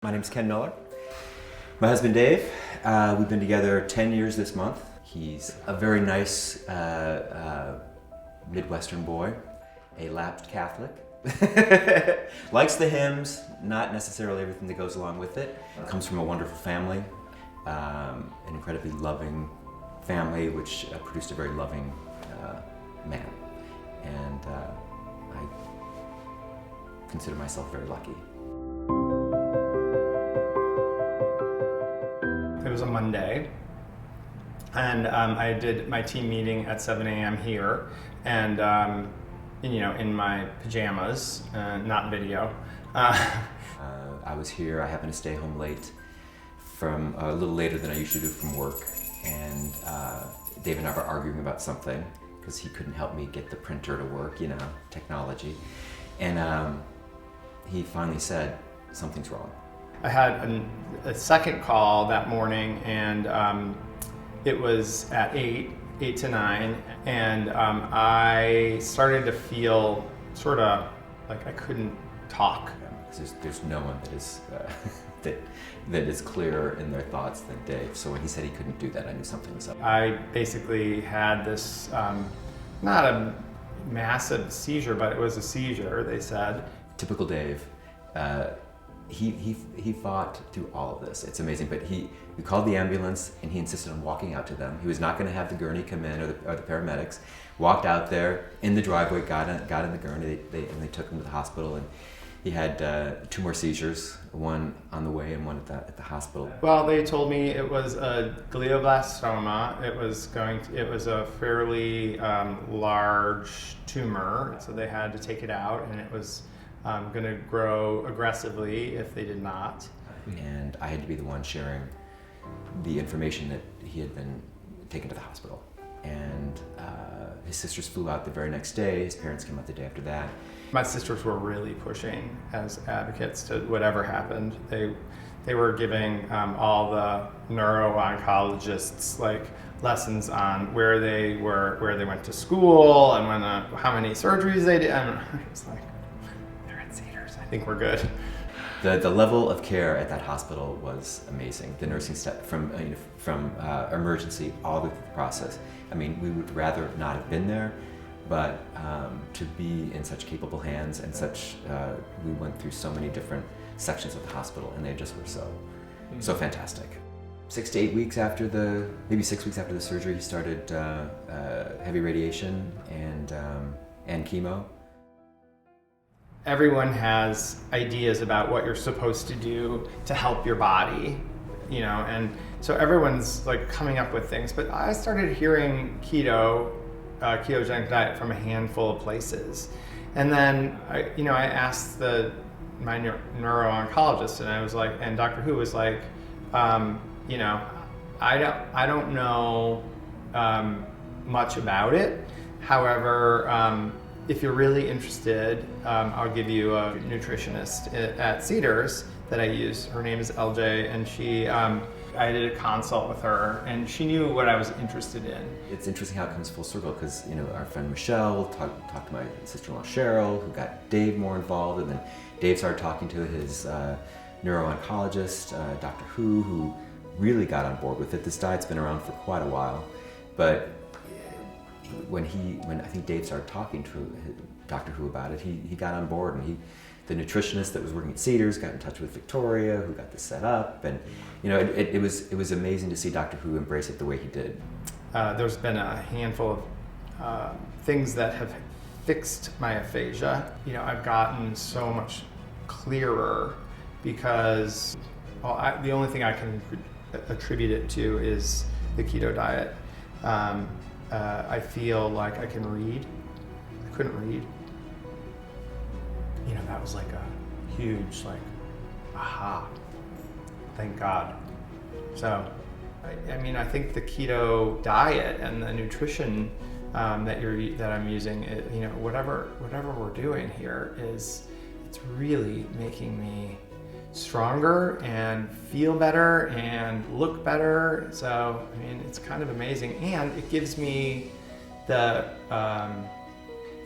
My name's Ken Miller. My husband Dave, we've been together 10 years this month. He's a very nice Midwestern boy, a lapsed Catholic. Likes the hymns, not necessarily everything that goes along with it. Comes from a wonderful family, an incredibly loving family which produced a very loving man. And I consider myself very lucky. It was a Monday, and I did my team meeting at 7 a.m. here, and in my pajamas, not video. I was here. I happened to stay home late, from a little later than I usually do from work, and Dave and I were arguing about something because he couldn't help me get the printer to work, technology, and he finally said, "Something's wrong." I had a second call that morning, and it was at 8 to 9, and I started to feel sort of like I couldn't talk. There's no one that is that is clearer in their thoughts than Dave. So when he said he couldn't do that, I knew something was up. I basically had this, not a massive seizure, but it was a seizure, they said. Typical Dave. He fought through all of this. It's amazing, but we called the ambulance and he insisted on walking out to them. He was not going to have the gurney come in or the paramedics. Walked out there in the driveway, got in the gurney, and they took him to the hospital, and he had 2 more seizures, one on the way and one at the hospital. Well, they told me it was a glioblastoma. It was a fairly large tumor, so they had to take it out, and it was going to grow aggressively if they did not. And I had to be the one sharing the information that he had been taken to the hospital. And his sisters flew out the very next day. His parents came out the day after that. My sisters were really pushing as advocates to whatever happened. They were giving all the neuro-oncologists lessons on where they went to school, and how many surgeries they did. And I was like, I think we're good. The level of care at that hospital was amazing. The nursing staff, from emergency all the way through the process. I mean, we would rather not have been there, but to be in such capable hands and we went through so many different sections of the hospital, and they just were so fantastic. 6 to 8 weeks after maybe 6 weeks after the surgery, he started heavy radiation and chemo. Everyone has ideas about what you're supposed to do to help your body, and so everyone's coming up with things. But I started hearing ketogenic diet from a handful of places, and then I asked my neuro-oncologist, and I was like, and Dr. Who was like, I don't know much about it. However, if you're really interested, I'll give you a nutritionist at Cedars that I use. Her name is LJ, and I did a consult with her, and she knew what I was interested in. It's interesting how it comes full circle, because our friend Michelle talked to my sister-in-law Cheryl, who got Dave more involved, and then Dave started talking to his neuro-oncologist, Dr. Who really got on board with it. This diet's been around for quite a while, but when I think Dave started talking to Dr. Who about it, he got on board, and the nutritionist that was working at Cedars got in touch with Victoria, who got this set up, and it was amazing to see Dr. Who embrace it the way he did. There's been a handful of things that have fixed my aphasia. I've gotten so much clearer because the only thing I can attribute it to is the keto diet. I feel like I can read. I couldn't read. That was a huge, aha, thank God. So, I think the keto diet and the nutrition that I'm using, whatever we're doing here it's really making me stronger and feel better and look better. So, it's kind of amazing, and it gives me the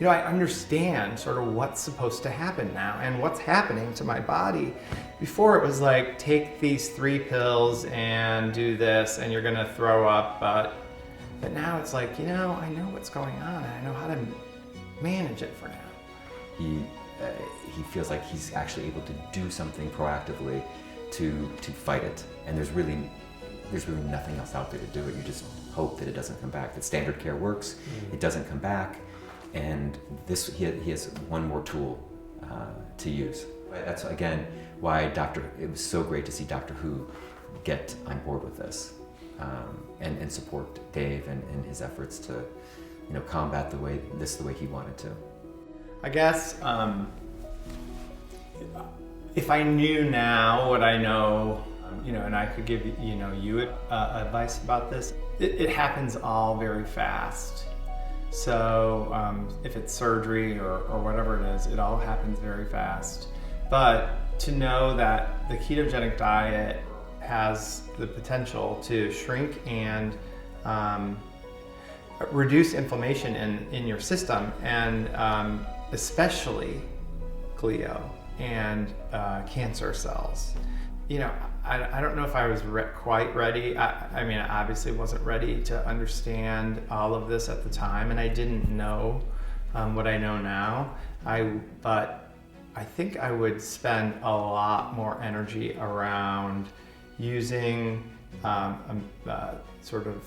I understand sort of what's supposed to happen now and what's happening to my body. before it was like, take these 3 pills and do this and you're gonna throw up, but now it's like, I know what's going on and I know how to manage it for now. He feels like he's actually able to do something proactively to fight it, and there's really nothing else out there to do it. You just hope that it doesn't come back, that standard care works, it doesn't come back, and he has one more tool to use. That's again why it was so great to see Doctor Who get on board with this and support Dave and his efforts to combat the way he wanted to. I guess if I knew now what I know, and I could give you advice about this, it happens all very fast. So if it's surgery or whatever it is, it all happens very fast. But to know that the ketogenic diet has the potential to shrink and reduce inflammation in your system, and especially glio and cancer cells. I don't know if I was quite ready. I mean, I obviously wasn't ready to understand all of this at the time, and I didn't know what I know now. But I think I would spend a lot more energy around using sort of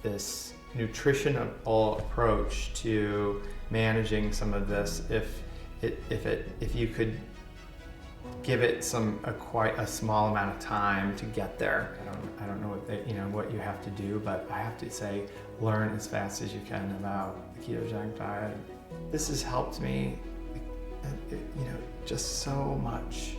this nutritional approach to managing some of this. If you could give it quite a small amount of time to get there. I don't know what you have to do, but I have to say, learn as fast as you can about the ketogenic diet. This has helped me, just so much.